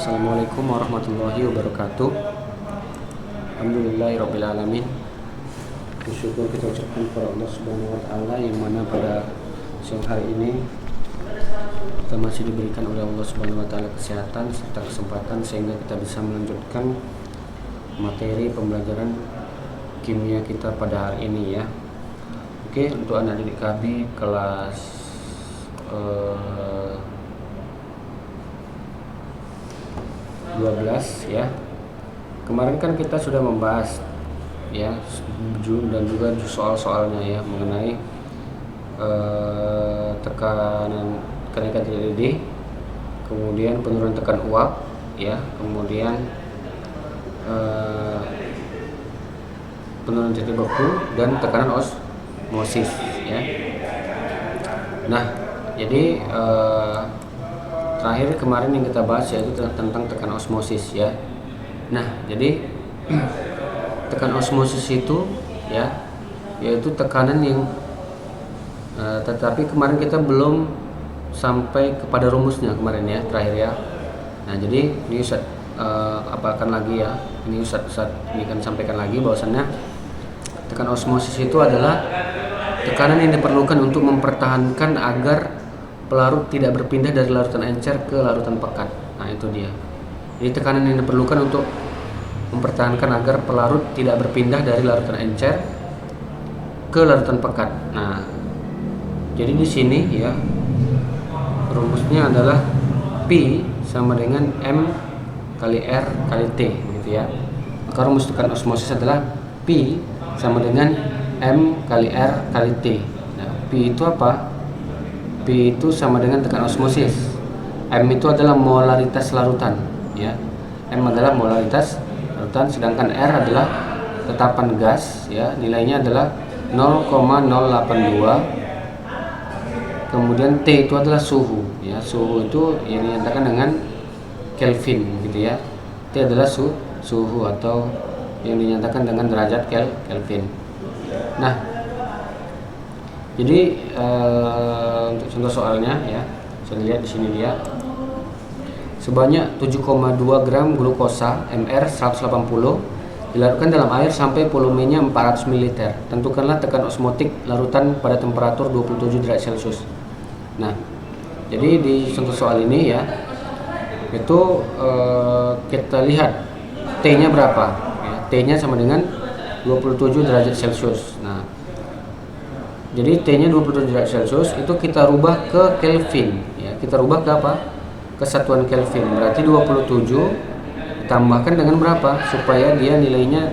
Assalamualaikum warahmatullahi wabarakatuh. Alhamdulillahirrabbilalamin. Bersyukur kita ucapkan kepada Allah Subhanahu wa Ta'ala yang mana pada siang hari ini kita masih diberikan oleh Allah Subhanahu wa Ta'ala kesehatan serta kesempatan sehingga kita bisa melanjutkan materi pembelajaran kimia kita pada hari ini ya. Oke, untuk anak didik kami kelas 12 ya. Kemarin kan kita sudah membahas ya dan juga soal-soalnya ya mengenai tekanan kenaikan TDD, kemudian penurunan tekan uap ya, kemudian penurunan titik beku dan tekanan osmosis ya. Nah, jadi terakhir kemarin yang kita bahas yaitu tentang tekan osmosis ya. Nah, jadi tekan osmosis itu ya, yaitu tekanan yang tetapi kemarin kita belum sampai kepada rumusnya kemarin ya, terakhir ya. Nah, jadi ini Ustaz apalkan lagi ya. Ini Ustaz ini kan sampaikan lagi bahwasannya tekan osmosis itu adalah tekanan yang diperlukan untuk mempertahankan agar pelarut tidak berpindah dari larutan encer ke larutan pekat. Nah, itu dia. Jadi tekanan yang diperlukan untuk mempertahankan agar pelarut tidak berpindah dari larutan encer ke larutan pekat. Nah, jadi di sini ya rumusnya adalah P sama dengan M kali R kali T gitu ya. Maka rumus tekan osmosis adalah P sama dengan M kali R kali T. Nah, P itu apa? P itu sama dengan tekan osmosis. M itu adalah molaritas larutan ya. M adalah molaritas larutan, sedangkan R adalah tetapan gas ya, nilainya adalah 0,082. Kemudian T itu adalah suhu ya. Suhu itu yang dinyatakan dengan Kelvin gitu ya. T adalah suhu atau yang dinyatakan dengan derajat Kelvin. Nah, jadi untuk contoh soalnya ya, saya lihat di sini dia sebanyak 7,2 gram glukosa Mr 180 dilarutkan dalam air sampai volumenya 400 ml. Tentukanlah tekan osmotik larutan pada temperatur 27 derajat Celcius. Nah, jadi di contoh soal ini ya, itu kita lihat T-nya berapa ya, T-nya sama dengan 27 derajat Celcius. Nah, jadi T-nya 27 derajat Celcius itu kita rubah ke Kelvin ya. Kita rubah ke apa? Ke satuan Kelvin. Berarti 27 tambahkan dengan berapa supaya dia nilainya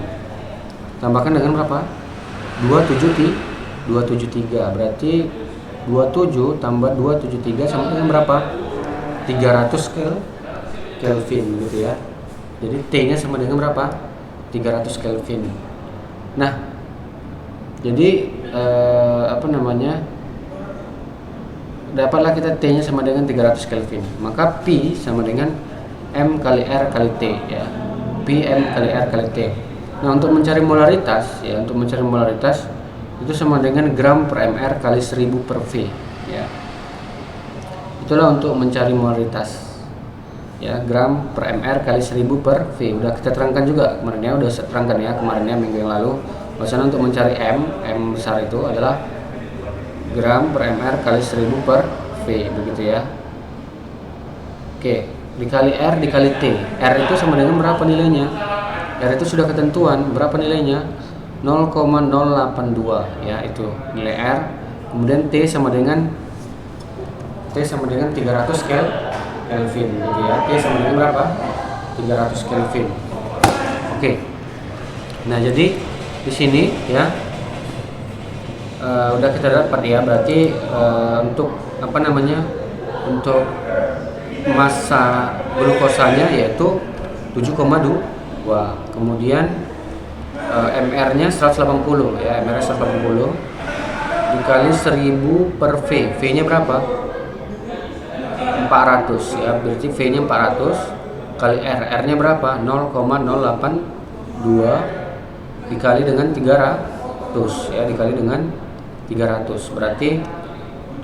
tambahkan dengan berapa? 273. Berarti 27 tambah 273 sama dengan berapa? 300 Kelvin gitu ya. Jadi T-nya sama dengan berapa? 300 Kelvin. Nah, jadi dapatlah kita T-nya sama dengan 300 Kelvin. Maka P sama dengan M kali R kali T ya. P M kali R kali T. Nah, untuk mencari molaritas ya, itu sama dengan gram per mR kali 1000 per V ya. Itulah untuk mencari molaritas ya, gram per mR kali 1000 per V. Udah kita terangkan juga kemarin ya, udah terangkan ya kemarin ya, minggu yang lalu. Bahwasanya untuk mencari M besar itu adalah gram per mR kali 1000 per V begitu ya. Oke, dikali R dikali T. R itu sama dengan berapa nilainya? R itu sudah ketentuan, berapa nilainya? 0,082 ya, itu nilai R. Kemudian T sama dengan 300 Kelvin gitu ya. T sama dengan berapa? 300 Kelvin. Oke. Nah, jadi di sini ya udah kita dapat ya, berarti untuk untuk massa glukosanya yaitu 7,2. Kemudian MR-nya 180 ya, MR 180 dikali 1000 per V. V-nya berapa? 400 ya, berarti V-nya 400 kali R. R-nya berapa? 0,082 dikali dengan 300 ya, dikali dengan 300 berarti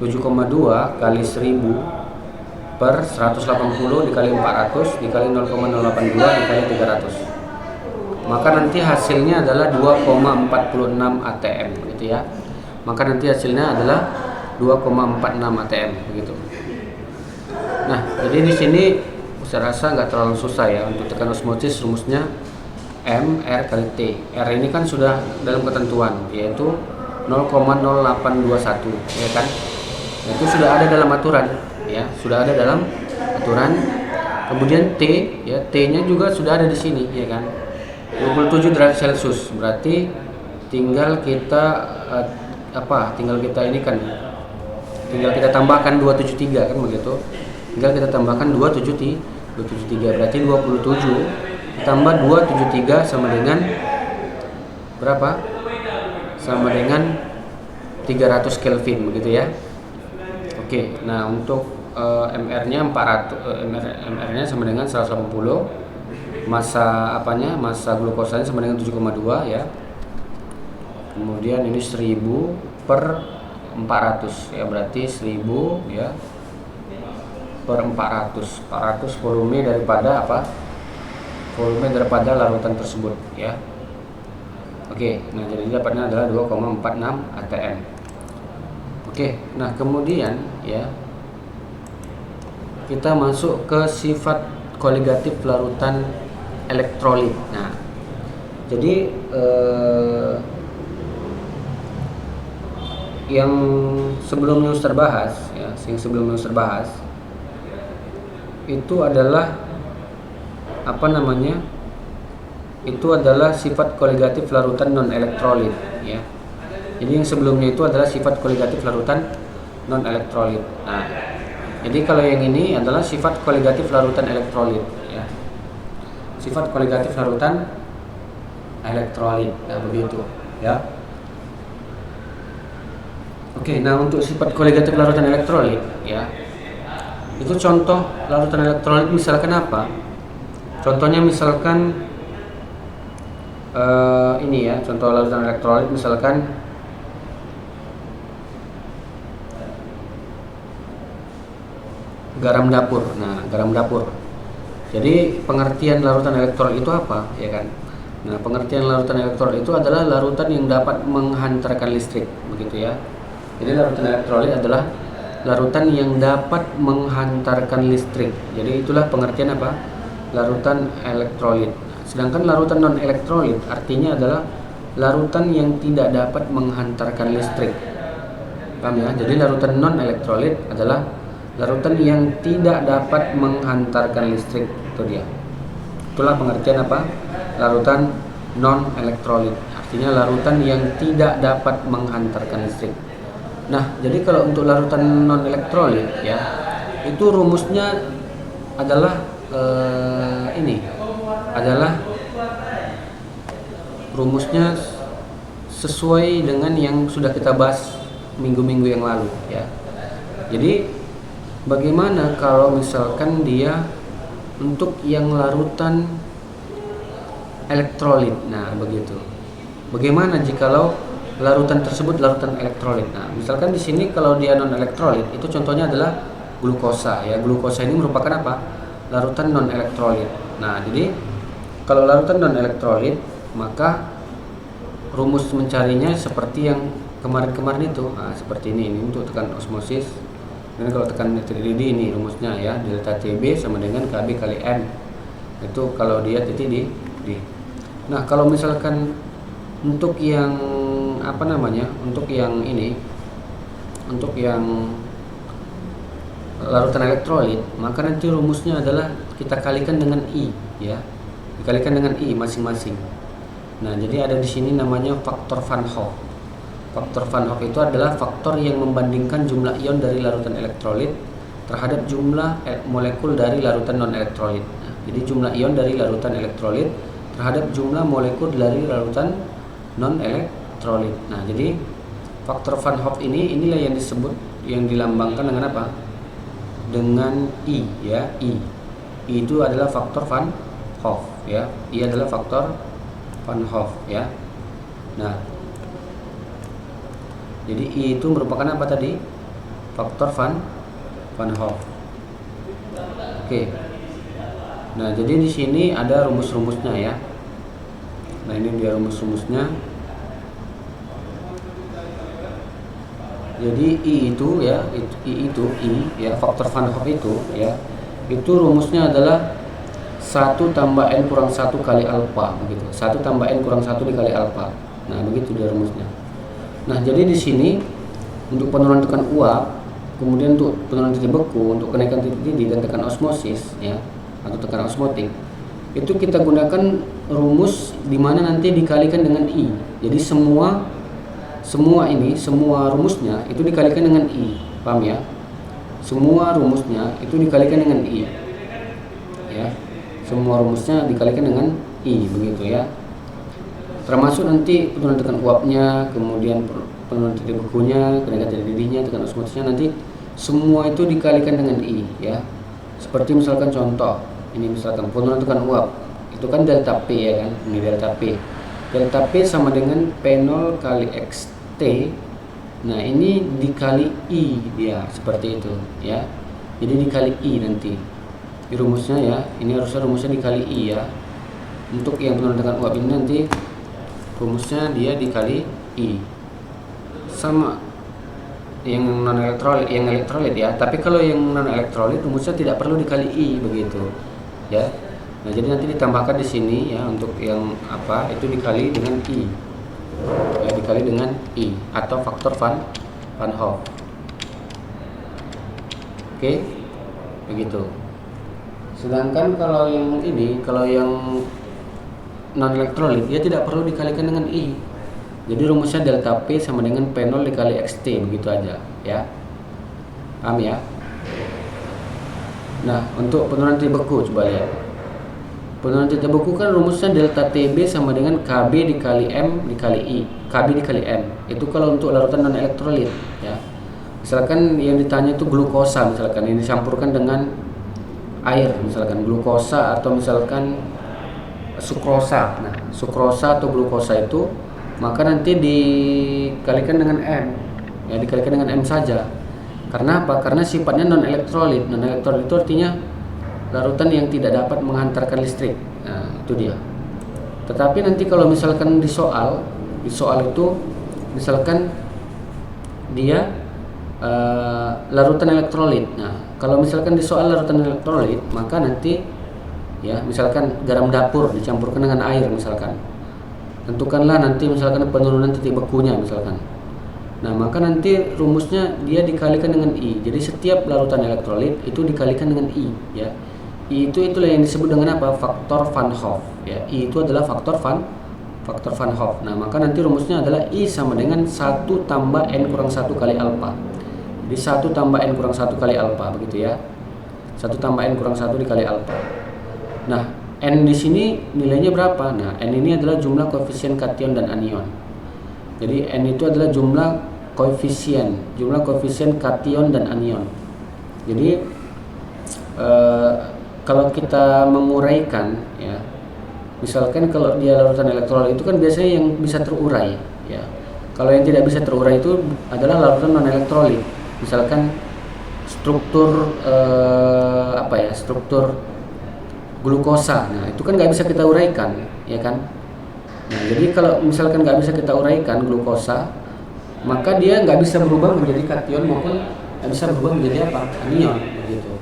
7,2 kali 1000 per 180 dikali 400 dikali 0,082 dikali 300. Maka nanti hasilnya adalah 2,46 ATM begitu ya. Maka nanti hasilnya adalah 2,46 ATM begitu. Nah, jadi di sini saya rasa nggak terlalu susah ya untuk tekan osmosis. Rumusnya M R kali T. R ini kan sudah dalam ketentuan, yaitu 0,0821 ya kan. Itu sudah ada dalam aturan ya, sudah ada dalam aturan. Kemudian T ya, T-nya juga sudah ada di sini ya kan. 27 derajat Celcius, berarti tinggal kita tinggal kita tambahkan 273 kan begitu. Tinggal kita tambahkan 273, berarti 27 ditambah 273 sama dengan berapa? Sama dengan 300 Kelvin begitu ya. Oke, nah untuk MR-nya 400, MR-nya sama dengan 180. Massa glukosanya sama dengan 7,2 ya. Kemudian ini 1000 per 400 ya, berarti 1000 ya per 400 volume daripada larutan tersebut ya. Oke, nah jadi dapatnya adalah 2,46 ATM. Oke, nah kemudian ya kita masuk ke sifat koligatif larutan elektrolit. Nah, jadi yang sebelumnya Ustaz bahas itu adalah itu adalah sifat koligatif larutan non elektrolit ya. Jadi yang sebelumnya itu adalah sifat koligatif larutan non elektrolit. Nah, jadi kalau yang ini adalah sifat koligatif larutan elektrolit ya. Sifat koligatif larutan elektrolit. Nah, begitu ya. Oke, nah untuk sifat koligatif larutan elektrolit ya. Itu contoh larutan elektrolit misalkan apa? Contohnya misalkan ini ya, contoh larutan elektrolit misalkan garam dapur. Nah, garam dapur. Jadi pengertian larutan elektrolit itu apa, ya kan? Nah, pengertian larutan elektrolit itu adalah larutan yang dapat menghantarkan listrik, begitu ya. Jadi larutan elektrolit adalah larutan yang dapat menghantarkan listrik. Jadi itulah pengertian apa? Larutan elektrolit. Sedangkan larutan non elektrolit artinya adalah larutan yang tidak dapat menghantarkan listrik. Paham ya? Jadi larutan non elektrolit adalah larutan yang tidak dapat menghantarkan listrik. Itu dia. Itulah pengertian apa? Larutan non elektrolit. Artinya larutan yang tidak dapat menghantarkan listrik. Nah, jadi kalau untuk larutan non elektrolit ya, itu rumusnya adalah rumusnya sesuai dengan yang sudah kita bahas minggu-minggu yang lalu ya. Jadi bagaimana kalau misalkan dia untuk yang larutan elektrolit? Nah, begitu. Bagaimana jikalau larutan tersebut larutan elektrolit? Nah, misalkan di sini kalau dia non elektrolit, itu contohnya adalah glukosa ya. Glukosa ini merupakan apa? Larutan non elektrolit. Nah, jadi kalau larutan non elektrolit, maka rumus mencarinya seperti yang kemarin-kemarin itu. Nah, seperti ini untuk tekan osmosis. Dan kalau tekan titik D ini rumusnya ya, delta TB sama dengan KB kali M. Itu kalau dia titik di D. Nah, kalau misalkan untuk yang untuk yang ini, untuk yang larutan elektrolit, maka nanti rumusnya adalah kita kalikan dengan I ya. Dikalikan dengan I masing-masing. Nah, jadi ada di sini namanya faktor Van Hoff. Faktor Van Hoff itu adalah faktor yang membandingkan jumlah ion dari larutan elektrolit terhadap jumlah molekul dari larutan non elektrolit. Nah, jadi jumlah ion dari larutan elektrolit terhadap jumlah molekul dari larutan non elektrolit. Nah, jadi faktor Van Hoff inilah yang disebut, yang dilambangkan dengan apa? Dengan I ya, I. I itu adalah faktor Van Hoff ya. I adalah faktor Van Hoff ya. Nah, jadi I itu merupakan apa tadi? Faktor Van Hoff. Oke. Nah, jadi di sini ada rumus-rumusnya ya. Nah, ini dia rumus-rumusnya. Jadi I itu ya, I faktor Van Hoff itu ya. Itu rumusnya adalah 1 tambah N kurang 1 kali alfa begitu. 1 tambah N kurang 1 dikali alfa. Nah, begitu dia rumusnya. Nah, jadi di sini untuk penurunan tekan uap, kemudian untuk penurunan titik beku, untuk kenaikan titik didih dan tekan osmosis ya, atau tekan osmotik, itu kita gunakan rumus di mana nanti dikalikan dengan I. Jadi semua rumusnya itu dikalikan dengan I, paham ya? Semua rumusnya itu dikalikan dengan I, ya. Semua rumusnya dikalikan dengan I, begitu ya. Termasuk nanti penurunan tekan uapnya, kemudian penurunan titik bekunya, kenaikan titik didihnya, tekan osmotisnya, nanti semua itu dikalikan dengan I, ya. Seperti misalkan contoh, ini misalkan penurunan tekan uap, itu kan delta P ya kan, ini delta P. Delta P sama dengan P0 kali XT. Nah, ini dikali I dia, seperti itu ya. Jadi dikali I nanti. Di rumusnya ya, ini harusnya rumusnya dikali I ya. Untuk yang penurunan tekan uap ini nanti rumusnya dia dikali I. Sama yang non elektrolit, yang elektrolit ya. Tapi kalau yang non elektrolit rumusnya tidak perlu dikali I begitu ya. Nah, jadi nanti ditambahkan di sini ya, untuk yang apa itu dikali dengan I. Ya, dikali dengan I atau faktor Van Hoff. Oke, begitu. Sedangkan kalau yang ini, kalau yang non elektrolit, dia tidak perlu dikalikan dengan I. Jadi rumusnya delta P sama dengan P0 dikali XT, begitu aja ya. Paham ya? Nah, untuk penurunan titik beku coba lihat. Penurunan titik beku kan rumusnya delta TB sama dengan KB dikali M dikali I, KB dikali M. Itu kalau untuk larutan non elektrolit ya. Misalkan yang ditanya itu glukosa, misalkan ini dicampurkan dengan air, misalkan glukosa atau misalkan sukrosa. Nah, sukrosa atau glukosa itu maka nanti dikalikan dengan M. Ya, dikalikan dengan M saja. Karena apa? Karena sifatnya non elektrolit. Non elektrolit itu artinya larutan yang tidak dapat menghantarkan listrik. Nah, itu dia. Tetapi nanti kalau misalkan di soal itu misalkan dia larutan elektrolit. Nah, kalau misalkan di soal larutan elektrolit, maka nanti ya, misalkan garam dapur dicampurkan dengan air misalkan. Tentukanlah nanti misalkan penurunan titik bekunya misalkan. Nah, maka nanti rumusnya dia dikalikan dengan I. Jadi setiap larutan elektrolit itu dikalikan dengan I ya. I itulah yang disebut dengan apa? Faktor Van Hoff ya. I itu adalah faktor Van Hoff. Nah, maka nanti rumusnya adalah I sama dengan 1 tambah N kurang 1 kali alfa. Jadi 1 tambah N kurang 1 kali alfa begitu ya. 1 tambah N kurang 1 dikali alfa. Nah, N di sini nilainya berapa? Nah, N ini adalah jumlah koefisien kation dan anion. Jadi N itu adalah jumlah koefisien kation dan anion. Jadi kalau kita menguraikan ya, misalkan kalau dia larutan elektrolit itu kan biasanya yang bisa terurai ya. Kalau yang tidak bisa terurai itu adalah larutan non elektrolit. Misalkan struktur struktur glukosa. Nah, itu kan nggak bisa kita uraikan ya kan. Nah, jadi kalau misalkan nggak bisa kita uraikan glukosa, maka dia nggak bisa berubah menjadi kation maupun nggak bisa berubah menjadi apa? Anion begitu.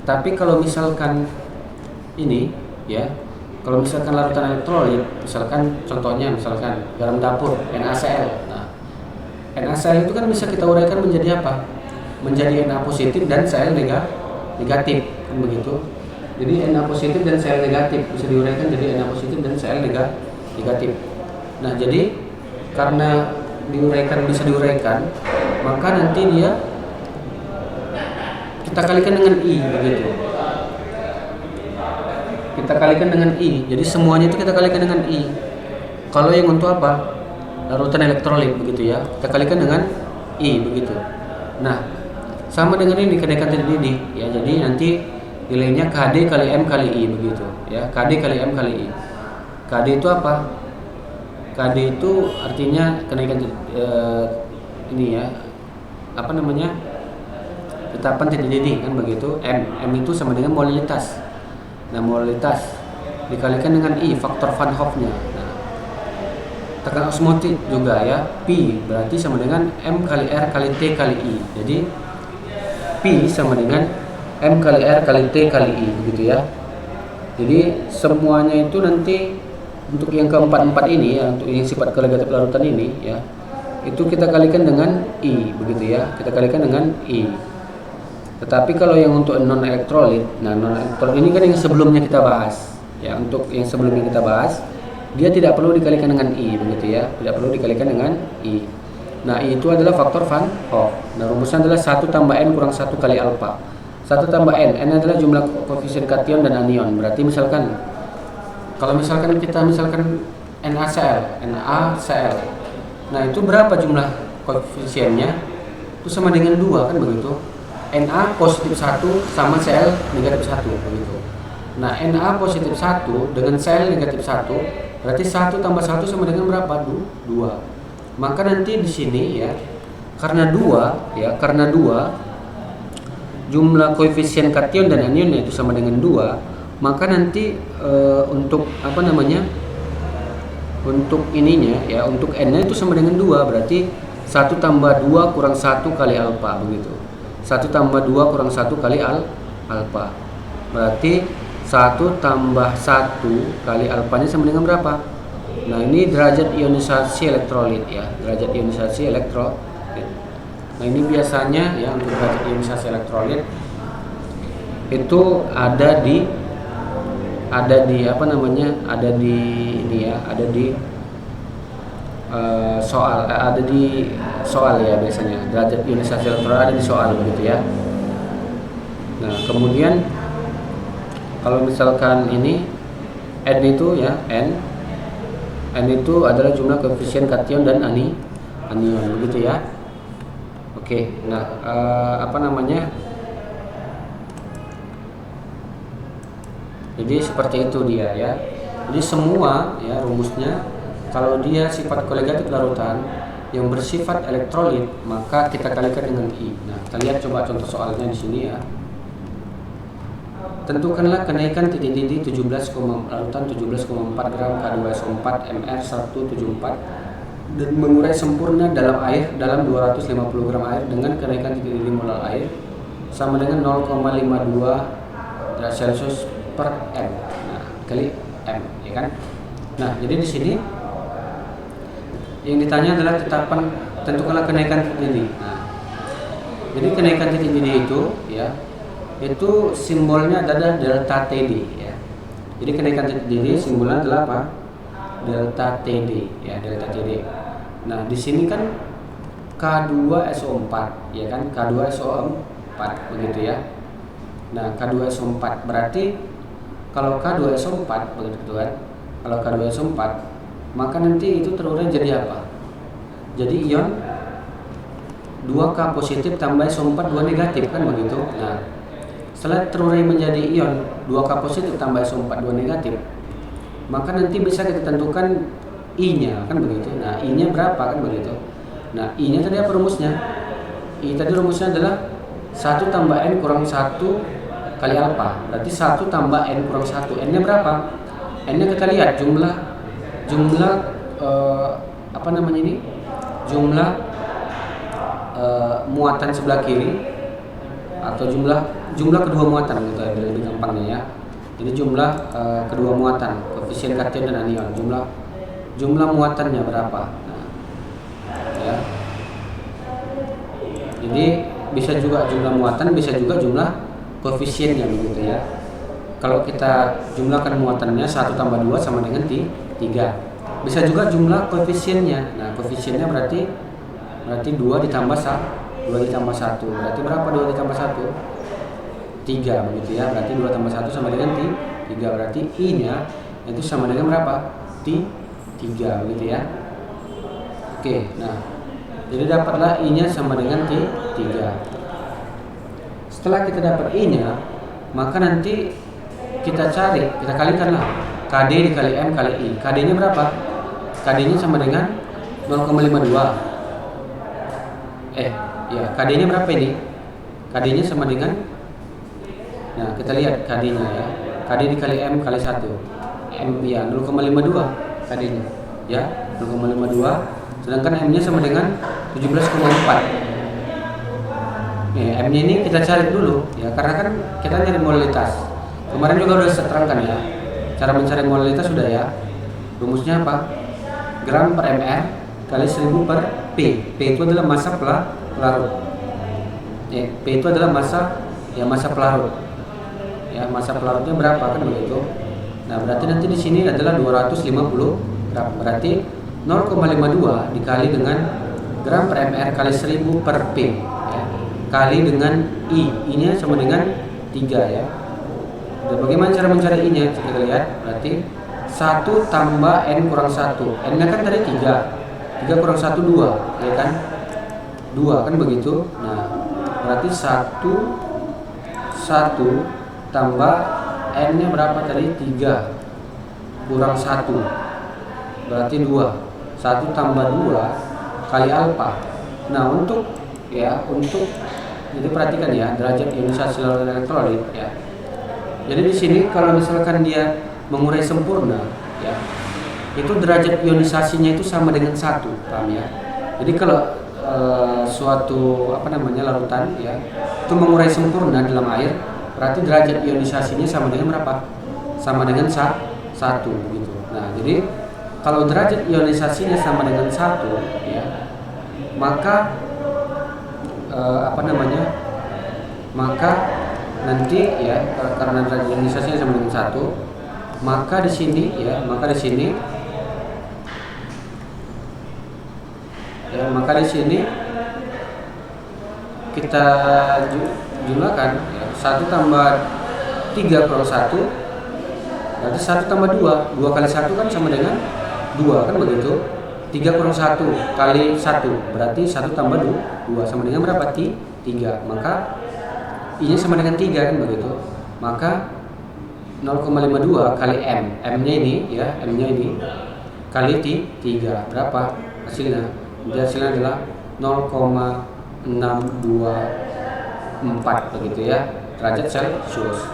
Tetapi kalau misalkan ini ya, kalau misalkan larutan elektrolit, misalkan contohnya misalkan garam dapur NaCl. Nah, NaCl itu kan bisa kita uraikan menjadi apa? Menjadi Na positif dan Cl negatif kan begitu. Jadi Na positif dan Cl negatif bisa diuraikan jadi Na positif dan Cl negatif. Nah, jadi karena bisa diuraikan, maka nanti dia kita kalikan dengan I begitu. Kita kalikan dengan I. Jadi semuanya itu kita kalikan dengan I. Kalau yang untuk apa? Larutan elektrolit begitu ya. Kita kalikan dengan I begitu. Nah, sama dengan ini kenaikan titik didih ya. Jadi nanti nilainya KD kali M kali I begitu ya. KD kali M kali I. KD itu apa? KD itu artinya kenaikan ini ya. Apa namanya? tetapan titik didih kan begitu. M itu sama dengan molalitas. Nah, molalitas dikalikan dengan I, faktor Van Hoff-nya. Nah, tekanan osmotik juga ya, P berarti sama dengan M kali R kali T kali I. Jadi P sama dengan M kali R kali T kali I begitu ya. Jadi semuanya itu nanti untuk yang keempat-empat ini ya, untuk yang sifat kolegatif larutan ini ya, itu kita kalikan dengan I begitu ya, kita kalikan dengan I. Tetapi kalau yang untuk non elektrolit, nah non elektrolit ini kan yang sebelumnya kita bahas ya, untuk yang sebelumnya kita bahas dia tidak perlu dikalikan dengan I begitu ya, tidak perlu dikalikan dengan I. Nah, I itu adalah faktor Van Hoff. Nah, rumusnya adalah 1 tambah N kurang 1 kali alfa. 1 tambah N adalah jumlah koefisien kation dan anion. Berarti misalkan kalau misalkan kita NaCl. Nah, itu berapa jumlah koefisiennya? Itu sama dengan 2 kan begitu. Na positif 1 sama Cl negatif 1 begitu. Nah, Na positif 1 dengan Cl negatif 1 berarti 1 tambah 1 sama dengan berapa? 2. Maka nanti di sini ya, karena 2 jumlah koefisien kation dan anionnya itu sama dengan 2, maka nanti untuk untuk ininya ya, untuk N-nya itu sama dengan 2, berarti 1 tambah 2 kurang 1 kali alfa begitu. 1 tambah 2 kurang 1 kali alfa. Berarti 1 tambah 1 kali alfanya sama dengan berapa? Nah, ini derajat ionisasi elektrolit ya, derajat ionisasi elektrolit. Nah, ini biasanya ya untuk derajat ionisasi elektrolit itu ada di soal ya, biasanya derajat ionisasi elektrolit ada di soal begitu ya. Nah, kemudian kalau misalkan ini N itu ya, N itu adalah jumlah koefisien kation dan anion begitu ya. Oke, nah jadi seperti itu dia ya. Jadi semua ya rumusnya, kalau dia sifat kolegatif larutan yang bersifat elektrolit maka kita kalikan dengan I. Nah, kita lihat coba contoh soalnya di sini ya. Tentukanlah kenaikan titik didih larutan 17,4 gram K2SO4 Mr174 dan mengurai sempurna dalam air dalam 250 gram air dengan kenaikan titik didih molar air sama dengan 0,52 derajat Celcius per M. Nah, kali M ya kan. Nah, jadi di sini yang ditanya adalah tentukanlah kenaikan titik didih. Nah, jadi kenaikan titik didih itu ya, itu simbolnya adalah delta TD ya. Jadi kenaikan titik didih simbolnya adalah apa? Delta TD ya, delta TD. Nah, di sini kan K2SO4 ya kan, K2SO4 begitu ya. Nah, K2SO4 berarti kalau K2SO4 begitu kan. Kalau K2SO4 maka nanti itu terurai jadi apa? Jadi ion 2K positif tambah SO4 2 negatif kan begitu. Nah, setelah terurai menjadi ion 2K positif tambah SO4 2 negatif, maka nanti bisa kita tentukan I-nya kan begitu. Nah, I-nya berapa kan begitu. Nah, I-nya tadi apa rumusnya? I tadi rumusnya adalah 1 tambah N kurang 1 kali alfa. Berarti 1 tambah N kurang 1. N-nya berapa? N-nya kita lihat jumlah jumlah muatan sebelah kiri atau jumlah kedua muatan gitu ya, lebih gampangnya ya. Jadi jumlah kedua muatan, koefisien kation dan anion, jumlah muatannya berapa. Nah, ya. Jadi bisa juga jumlah muatan, bisa juga jumlah koefisiennya begitu ya. Kalau kita jumlahkan muatannya 1 tambah 2 sama dengan 3. Bisa juga jumlah koefisiennya. Nah, koefisiennya berarti 2 ditambah 1. Berarti berapa 2 ditambah 1? 3 begitu ya. Berarti 2 tambah 1 sama dengan 3. Berarti I-nya itu sama dengan berapa? 3 begitu ya. Oke, nah. Jadi dapatlah I-nya sama dengan 3. Setelah kita dapat I-nya, maka nanti kita kalikanlah KD dikali M kali I. KD-nya berapa? KD-nya sama dengan 0,52. KD-nya berapa ini? KD-nya sama dengan, nah kita lihat KD-nya ya. KD dikali M kali 1. M ya 0,52 KD-nya. Ya, 0,52. Sedangkan M-nya sama dengan 17,4. M-nya ini kita cari dulu ya, karena kan kita nyari molalitas. Kemarin juga udah saya terangkan ya. Cara mencari molalitas sudah ya. Rumusnya apa? Gram per ml kali 1000 per P. P itu adalah massa pelarut. Ya, P itu adalah massa pelarut. Ya, massa pelarutnya berapa kan begitu. Nah, berarti nanti di sini adalah 250 gram. Berarti 0,52 dikali dengan gram per ml kali 1000 per P ya. Kali dengan I-nya sama dengan 3 ya. Dan bagaimana cara mencari I-nya? Kita lihat, berarti 1 tambah N kurang 1. N-nya kan tadi 3 kurang 1 2 ya kan, 2 kan begitu. Nah berarti 1 tambah N-nya berapa tadi? 3 kurang 1 berarti 2. 1 tambah 2 kali alfa. Nah untuk jadi perhatikan ya, derajat ionisasi larutan elektrolit ya. Jadi di sini kalau misalkan dia mengurai sempurna ya, itu derajat ionisasinya itu sama dengan 1, paham ya? Jadi kalau suatu larutan ya itu mengurai sempurna dalam air, berarti derajat ionisasinya sama dengan berapa? Sama dengan 1 begitu. Nah, jadi kalau derajat ionisasinya sama dengan 1 ya, maka maka nanti ya, karena derajat ionisasinya sama dengan 1, maka di sini kita jumlahkan ya, 1 tambah 3 kurang 1 berarti 1 tambah 2 kali 1 kan sama dengan 2 kan begitu. 3 kurang 1 kali 1 berarti 1 tambah 2 sama dengan berapa? 3. Maka I-nya sama dengan 3 kan begitu. Maka 0,52 kali M-nya ini ya, M-nya ini kali 3 berapa hasilnya? Jadi hasilnya adalah 0,624 begitu ya, derajat Celcius.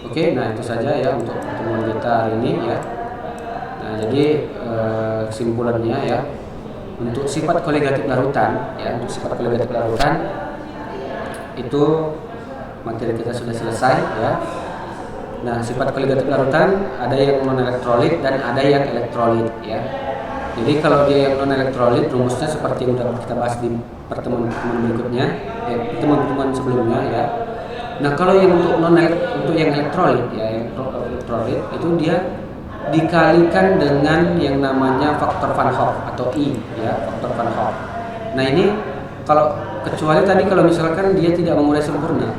Oke, nah itu saja ya untuk pertemuan kita hari ini ya. Nah, jadi kesimpulannya ya, untuk sifat koligatif larutan ya, itu materi kita sudah selesai ya. Nah, sifat koligatif larutan ada yang non elektrolit dan ada yang elektrolit ya. Jadi kalau dia yang non elektrolit, rumusnya seperti yang sudah kita bahas di pertemuan berikutnya, ya, pertemuan sebelumnya ya. Nah, kalau yang untuk yang elektrolit ya, yang elektrolit itu dia dikalikan dengan yang namanya faktor Van Hoff atau I ya, faktor Van Hoff. Nah, ini kalau kecuali tadi kalau misalkan dia tidak mengurai sempurna.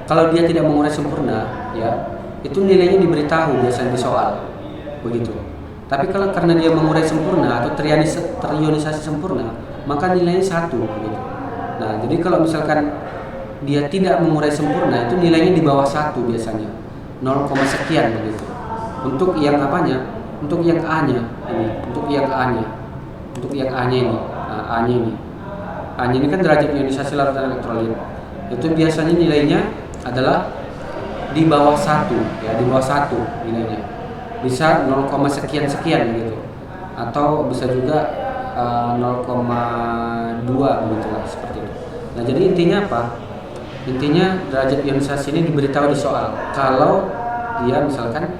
Kalau dia tidak mengurai sempurna ya, itu nilainya diberitahu biasanya di soal begitu. Tapi kalau karena dia mengurai sempurna atau terionisasi sempurna, maka nilainya 1 begitu. Nah, jadi kalau misalkan dia tidak mengurai sempurna, itu nilainya di bawah 1 biasanya, 0, sekian begitu. Untuk yang apanya? Untuk yang A-nya ini, untuk yang A-nya ini. Nah, A-nya ini kan derajat ionisasi larutan elektrolit. Itu biasanya nilainya adalah di bawah 1 ya, di bawah 1 nilainya. Bisa 0, sekian gitu, atau bisa juga 0,2 begitulah, seperti itu. Nah, jadi intinya apa? Intinya derajat ionisasi ini diberitahu di soal kalau dia misalkan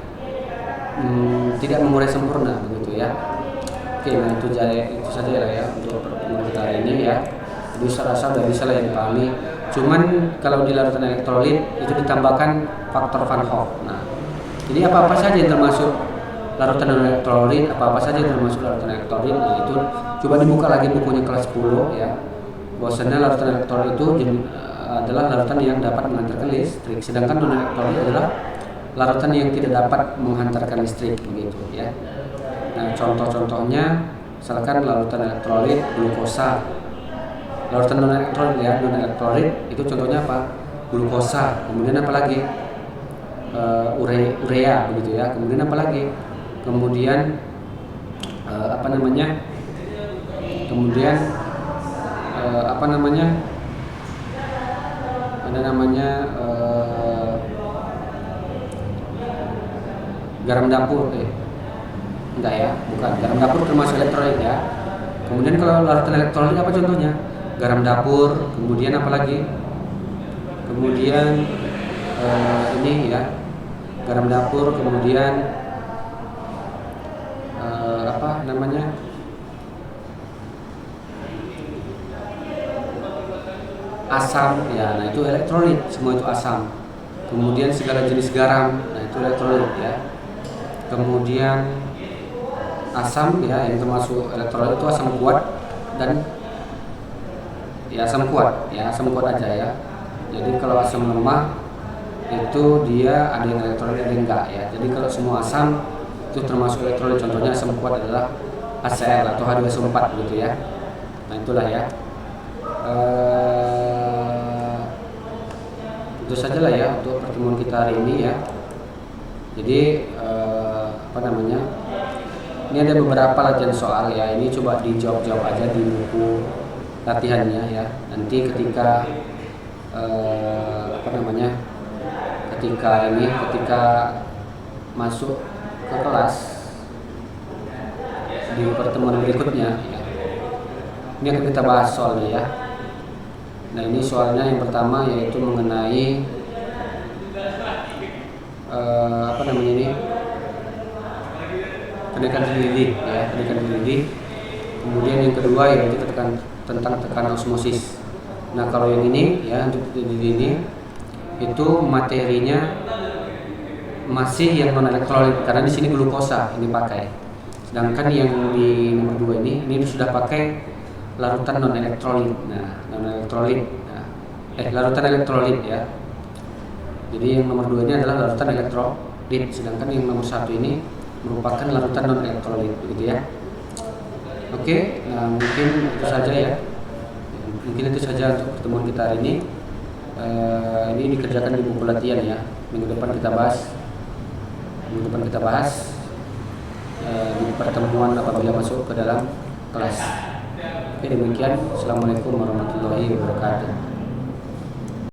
tidak mengurai sempurna begitu ya. Oke, nah itu saja lah ya untuk pertemuan kita hari ini ya. Jadi saya rasa sudah bisa lah yang dipahami. Cuman kalau di larutan elektrolit itu ditambahkan faktor Van Hoff. Nah, jadi apa-apa saja yang termasuk larutan elektrolit, apa-apa saja yang termasuk larutan elektrolit, nah itu coba dibuka lagi bukunya kelas 10 ya. Bahwasanya larutan elektrolit itu adalah larutan yang dapat menghantarkan listrik, sedangkan non elektrolit adalah larutan yang tidak dapat menghantarkan listrik begitu ya. Nah, contoh-contohnya misalkan larutan elektrolit glukosa. Larutan non elektrolit ya, non elektrolit itu contohnya apa? Glukosa. Kemudian apa lagi? Urea begitu ya. Kemudian apa lagi? Kemudian ada namanya garam dapur, enggak ya, bukan. Garam dapur termasuk elektrolit ya. Kemudian kalau larutan elektrolit apa contohnya? Garam dapur, kemudian apa lagi? Kemudian ini ya, garam dapur, kemudian apa namanya? Asam ya, nah itu elektrolit, semua itu asam. Kemudian segala jenis garam, nah itu elektrolit ya. Kemudian asam ya, yang termasuk elektrolit itu asam kuat dan ya asam kuat aja ya. Jadi kalau asam lemah itu dia ada yang elektrolit ada yang enggak ya. Jadi kalau semua asam itu termasuk elektrolit, contohnya asam kuat adalah HCl atau H2SO4 gitu ya. Nah itulah ya. Itu saja lah ya untuk pertemuan kita hari ini ya. Jadi apa namanya? Ini ada beberapa latihan soal ya. Ini coba dijawab-jawab aja di buku latihannya ya. Nanti ketika apa namanya? Ketika masuk ke kelas di pertemuan berikutnya ya. Ini akan kita bahas soalnya ya. Nah ini soalnya yang pertama yaitu mengenai apa namanya ini, kenaikan diri ya, kenaikan diri. Kemudian yang kedua yaitu tentang tekanan osmosis. Nah kalau yang ini ya, untuk diri ini itu materinya masih yang non elektrolit karena di sini glukosa ini pakai. Sedangkan yang di nomor 2 ini sudah pakai larutan non elektrolit. Nah, non elektrolit. Nah, larutan elektrolit ya. Jadi yang nomor 2 ini adalah larutan elektrolit, sedangkan yang nomor 1 ini merupakan larutan non elektrolit begitu ya. Oke, nah mungkin itu saja ya. Mungkin itu saja untuk pertemuan kita hari ini. Ini dikerjakan di buku latihan ya. Minggu depan kita bahas di pertemuan apabila masuk ke dalam kelas. Oke, demikian. Assalamualaikum warahmatullahi wabarakatuh.